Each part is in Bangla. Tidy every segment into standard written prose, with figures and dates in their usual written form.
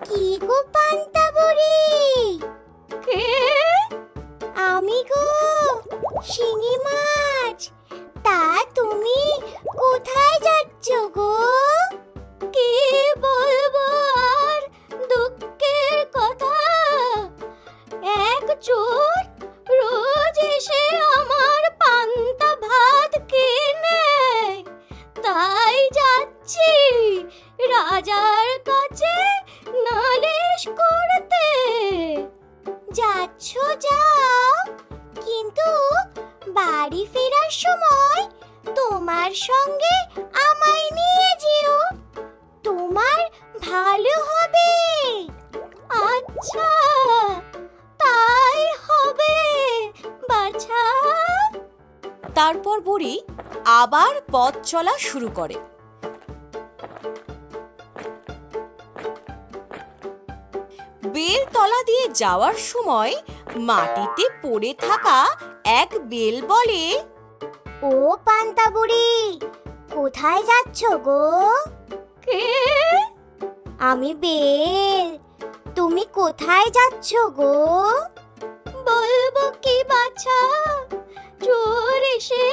কি গো পান্তা বুড়ি? কে? আমি গো, শিঙি মাছ। তা তুমি কোথায় যাচ্ছ গো? কি বলবো আর দুঃখের কথা। এক চোর রোজ এসে আমার পান্তা ভাত খেয়ে নেয়। তাই যাচ্ছি রাজার কাছে নালিশ করতে। যাচ্ছ যাও, কিন্তু বাড়ি ফেরার সময় তোমার সঙ্গে আমায় নিয়ে যেও, তোমার ভালো হবে। আচ্ছা, তাই হবে বাছা। তারপর বুড়ি আবার পথ চলা শুরু করে। বেলতলা দিয়ে যাওয়ার সময় মাটিতে পড়ে থাকা এক বেল বলে, ও পান্তা বুড়ি, কোথায় যাচ্ছ গো? কে? আমি বেল, তুমি কোথায় যাচ্ছ গো? বলবো কি বাছা, চোর এসে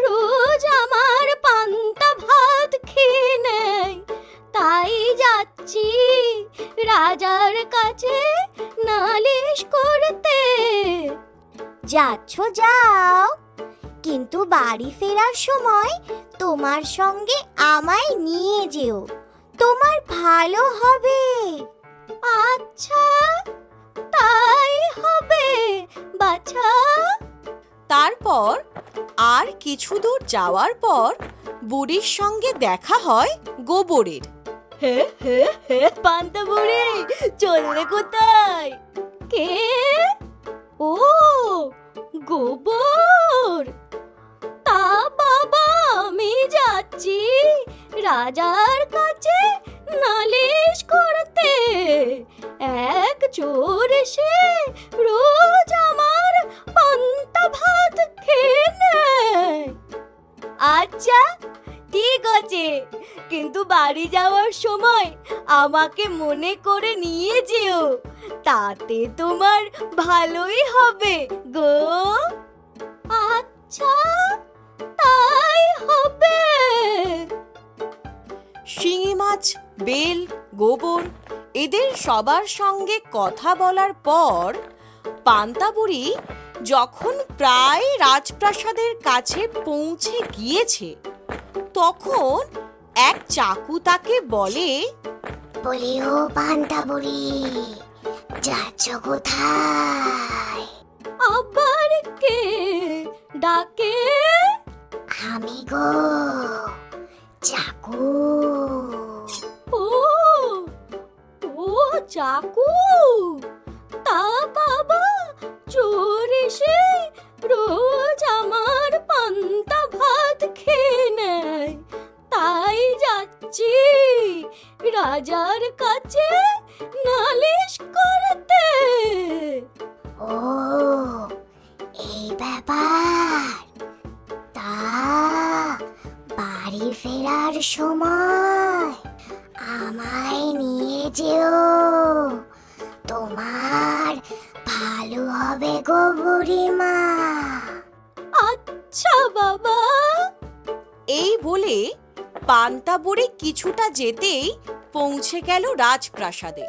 রোজ আমার পান্তা ভাত খেয়ে নেয়। তাই যাচ্ছি রাজার কাছে নালিশ করতে। যাচ্ছ যাও, কিন্তু বাড়ি ফেরার সময় তোমার সঙ্গে আমায় নিয়ে যেও, তোমার ভালো হবে। আচ্ছা, তাই হবে বাছা। তারপর আর কিছু দূর যাওয়ার পর বুড়ির সঙ্গে দেখা হয় গোবরের। হে হে হে পান্তা বুড়ি, চললে কোথায়? কে? ও গোবর। তা বাবা, আমি যাচ্ছি রাজার কাছে নালিশ করতে। এক চোর এসে রোজ আমার পান্তা ভাত খেয়ে নেয়। আচ্ছা, ঠিক আছে, কিন্তু বাড়ি যাওয়ার সময় আমাকে মনে করে নিয়ে যেও, তাতে তোমার ভালোই হবে গো। আচ্ছা, তাই হবে। শিঙি মাছ, বেল, গোবর এদের সবার সঙ্গে কথা বলার পর পান্তা বুড়ি যখন প্রায় রাজপ্রাসাদের কাছে পৌঁছে গিয়েছে, তখন এক চাকু তাকে বলে, বলি ও পান্তা বুড়ি, যাচ্ছ কোথায়? আবার কে ডাকে? আমি গো, চাকু। ও ও চাকু। তা বাবা, চোর এসে রোজ আমার পান্তা ভাত খেয়ে নেয়। তাই যাচ্ছি রাজার কাছে নালিশ করতে। ও, এই ব্যাপার। তা বাড়ি ফেরার সময় আমায় নিয়ে যেও, তোমার ভালো হবে গো বুড়িমা। আচ্ছা বাবা। এই বলে পান্তা বুড়ি কিছুটা যেতেই পৌঁছে গেল রাজপ্রাসাদে।